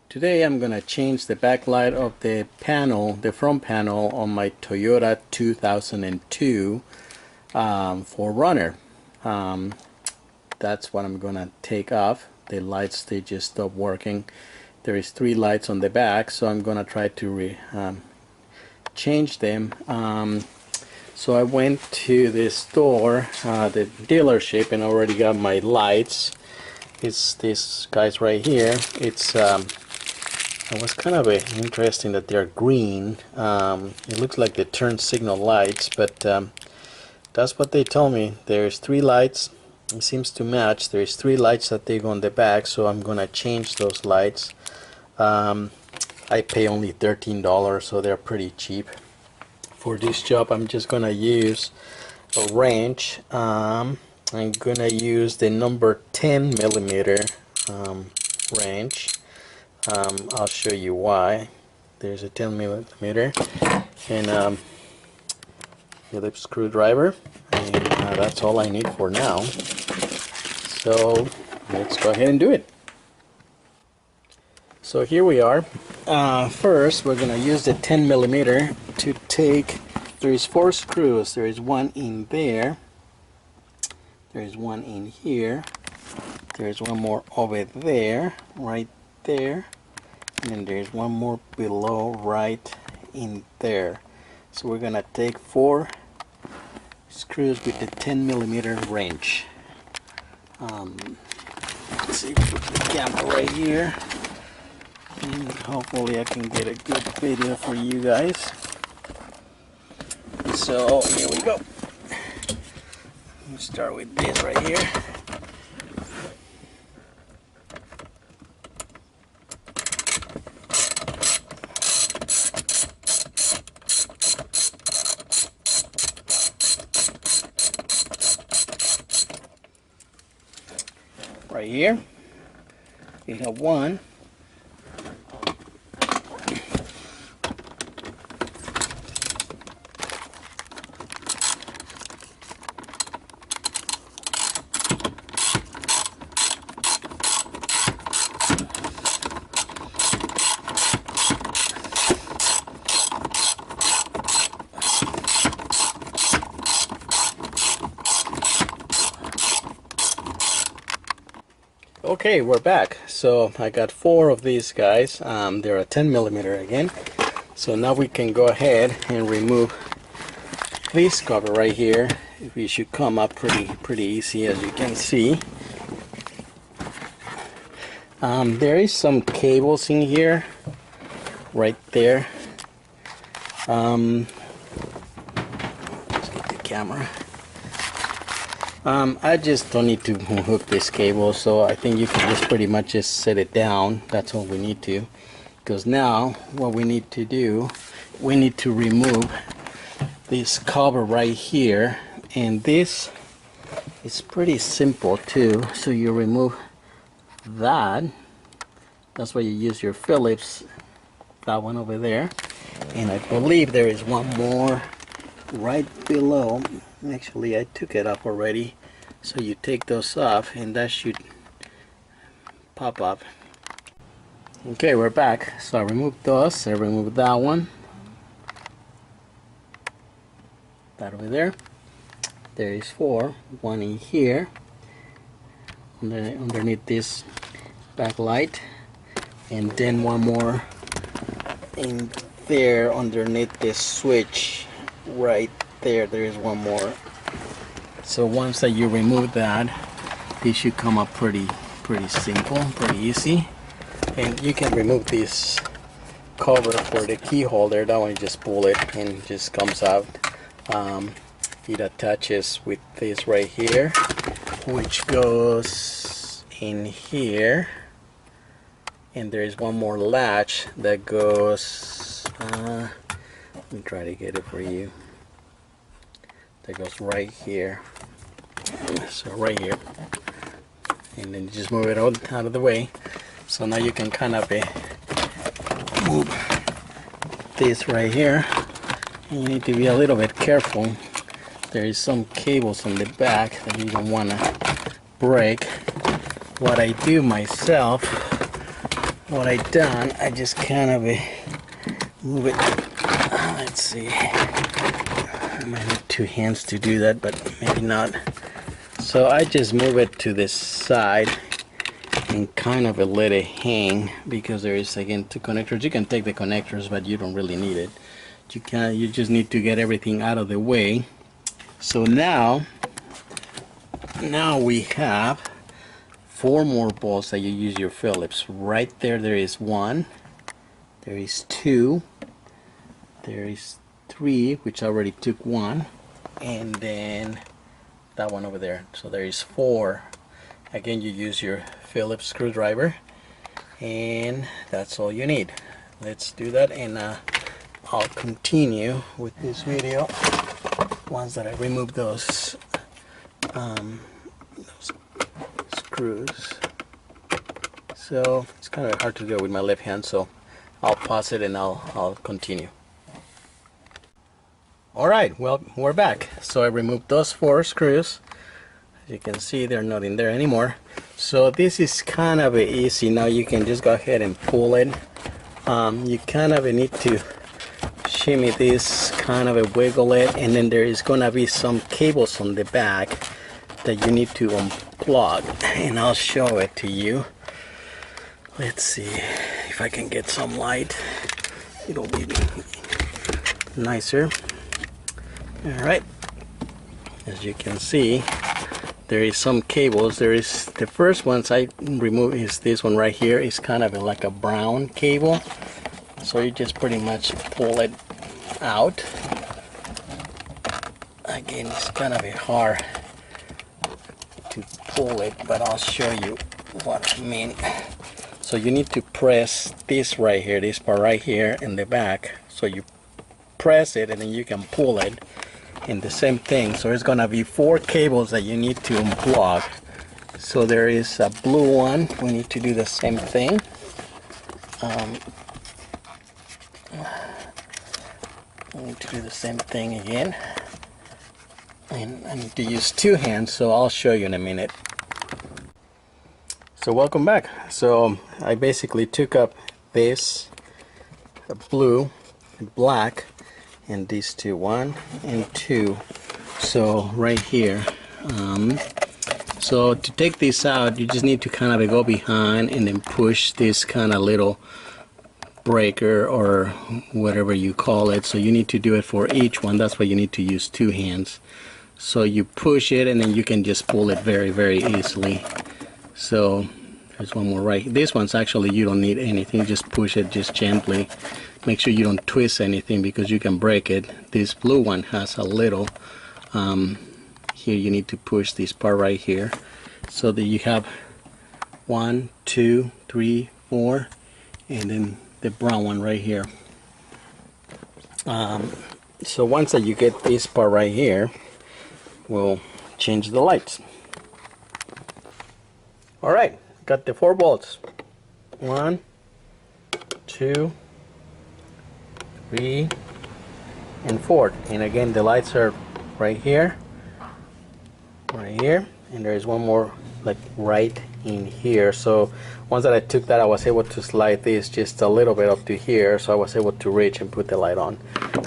Today I'm gonna change the backlight of the panel, the front panel on my Toyota 2002 4Runner. That's what I'm gonna take off. The lights, they just stopped working. There is 3 lights on the back, so I'm gonna try to change them. So I went to the store, the dealership, and already got my lights. It's this guys right here. It was kind of interesting that they're green. It looks like the turn signal lights, but that's what they told me. There's 3 lights. It seems to match. There's 3 lights that they go on the back, so I'm gonna change those lights. I pay only $13, so they're pretty cheap. For this job, I'm just gonna use a wrench. I'm gonna use the number 10 millimeter wrench. I'll show you why. There's a 10 millimeter and Phillips screwdriver, and that's all I need for now. So let's go ahead and do it. So here we are. First, we're gonna use the 10 millimeter to take. There is 4 screws. There is one in there. There is one in here. There is one more over there, right there, and then there's one more below, right in there. So we're gonna take 4 screws with the 10 millimeter wrench. Let's see, put the camera right here, and hopefully I can get a good video for you guys. So here we go. Let's start with this right here. Right here, we have one. Okay, we're back. So I got 4 of these guys. They're a 10 millimeter again. So now we can go ahead and remove this cover right here. We should come up pretty easy, as you can see. There is some cables in here, right there. Let's get the camera. I just don't need to hook this cable, so I think you can just pretty much just set it down. That's all we need to, because now what we need to do, we need to remove this cover right here, and this is pretty simple too. So you remove that. That's why you use your Phillips, that one over there, and I believe there is one more right below. Actually, I took it up already. So you take those off and that should pop up. Okay, we're back. So I removed those. I removed that one. That over there. There is 4. One in here, underneath this backlight, and then one more in there underneath this switch right there. There is one more. So once that you remove that, this should come up pretty simple, pretty easy. And you can remove this cover for the key holder. That one, you just pull it and it just comes out. It attaches with this right here, which goes in here. And there is one more latch that goes, let me try to get it for you. That goes right here. So right here, and then you just move it out of the way. So now you can kind of move this right here, and you need to be a little bit careful. There is some cables on the back that you don't want to break. What I do myself, what I done, I just kind of move it. Let's see. I might need two hands to do that, but maybe not. So I just move it to this side and kind of let it hang, because there is again two connectors. You can take the connectors, but you don't really need it. You just need to get everything out of the way. So now we have 4 more bolts that you use your Phillips. Right there, there is 1, there is 2, there is 3, which I already took 1, and then that one over there. So there is 4. Again, you use your Phillips screwdriver, and that's all you need. Let's do that, and I'll continue with this video once that I remove those screws. So it's kind of hard to do it with my left hand, so I'll pause it and I'll continue. Alright, well, we're back. So I removed those 4 screws. As you can see, they're not in there anymore. So this is kind of easy. Now you can just go ahead and pull it. You kind of need to shimmy this, kind of wiggle it, and then there is gonna be some cables on the back that you need to unplug, and I'll show it to you. Let's see if I can get some light. It'll be nicer. Alright, as you can see, there is some cables. There is the first ones I remove is this one right here. It's kind of like a brown cable, so you just pretty much pull it out. Again, it's kind of hard to pull it, but I'll show you what I mean. So you need to press this right here, this part right here in the back. So you press it and then you can pull it. And the same thing, so it's gonna be 4 cables that you need to unplug. So there is a blue one. We need to do the same thing. I need to do the same thing again, and I need to use 2 hands, so I'll show you in a minute. So welcome back. So I basically took up this blue and black and these 2, 1 and 2. So right here, so to take this out, you just need to kind of go behind and then push this kind of little breaker or whatever you call it. So you need to do it for each one. That's why you need to use 2 hands. So you push it and then you can just pull it very, very easily. So there's one more right. This one's actually, you don't need anything. Just push it just gently. Make sure you don't twist anything because you can break it. This blue one has a little, here you need to push this part right here so that you have 1, 2, 3, 4, and then the brown one right here. So once that you get this part right here, we'll change the lights. Alright, got the 4 bolts. 1, 2, 3, and 4. And again, the lights are right here, and there is one more like right in here. So once that I took that, I was able to slide this just a little bit up to here, so I was able to reach and put the light on.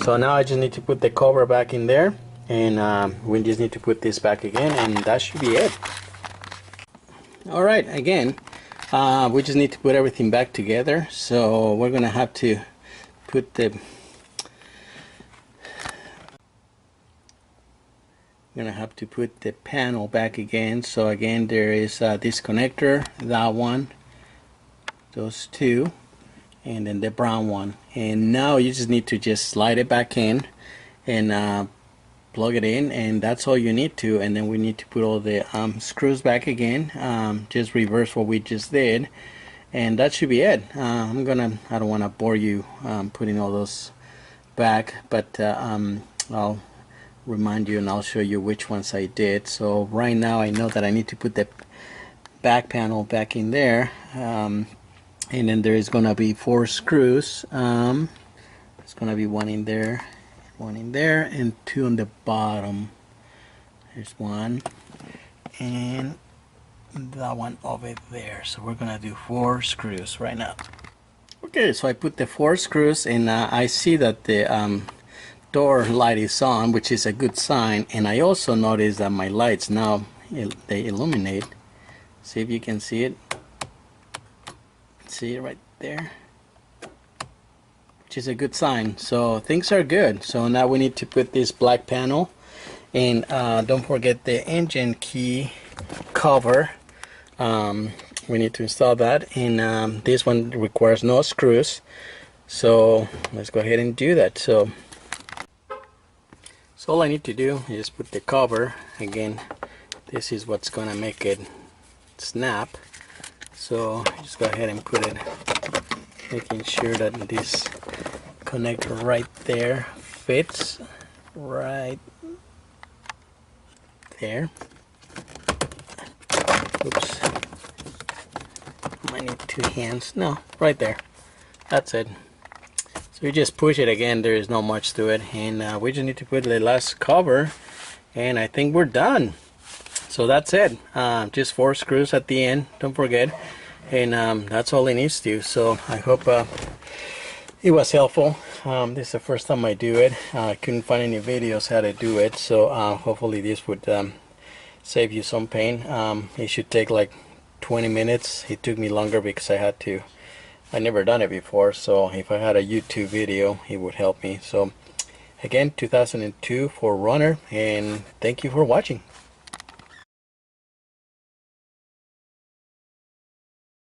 So now I just need to put the cover back in there, and we just need to put this back again, and that should be it. Alright, again, we just need to put everything back together. So we're gonna have to put the panel back again. So again, there is this connector, that one, those 2, and then the brown one. And now you just need to just slide it back in and plug it in, and that's all you need to. And then we need to put all the screws back again, just reverse what we just did, and that should be it. I don't want to bore you putting all those back, but I'll remind you and I'll show you which ones I did. So right now I know that I need to put the back panel back in there, and then there is gonna be 4 screws. There's gonna be 1 in there, 1 in there, and 2 on the bottom. There's 1 and that one over there. So we're gonna do 4 screws right now. Okay, so I put the 4 screws, and I see that the door light is on, which is a good sign. And I also notice that my lights now, they illuminate. See if you can see it. See it right there, which is a good sign. So things are good. So now we need to put this black panel, and don't forget the engine key cover. We need to install that, and this one requires no screws, so let's go ahead and do that. So all I need to do is put the cover. Again, this is what's gonna make it snap, so just go ahead and put it, making sure that this connector right there fits right there. Oops, I need 2 hands. No, right there. That's it. So you just push it again. There is not much to it, and we just need to put the last cover, and I think we're done. So that's it. Just 4 screws at the end, don't forget, and that's all it needs to. So I hope it was helpful. This is the first time I do it. I couldn't find any videos how to do it, so hopefully this would save you some pain. It should take like 20 minutes. It took me longer because I never done it before, so if I had a YouTube video it would help me. So again, 2002 4Runner, and thank you for watching.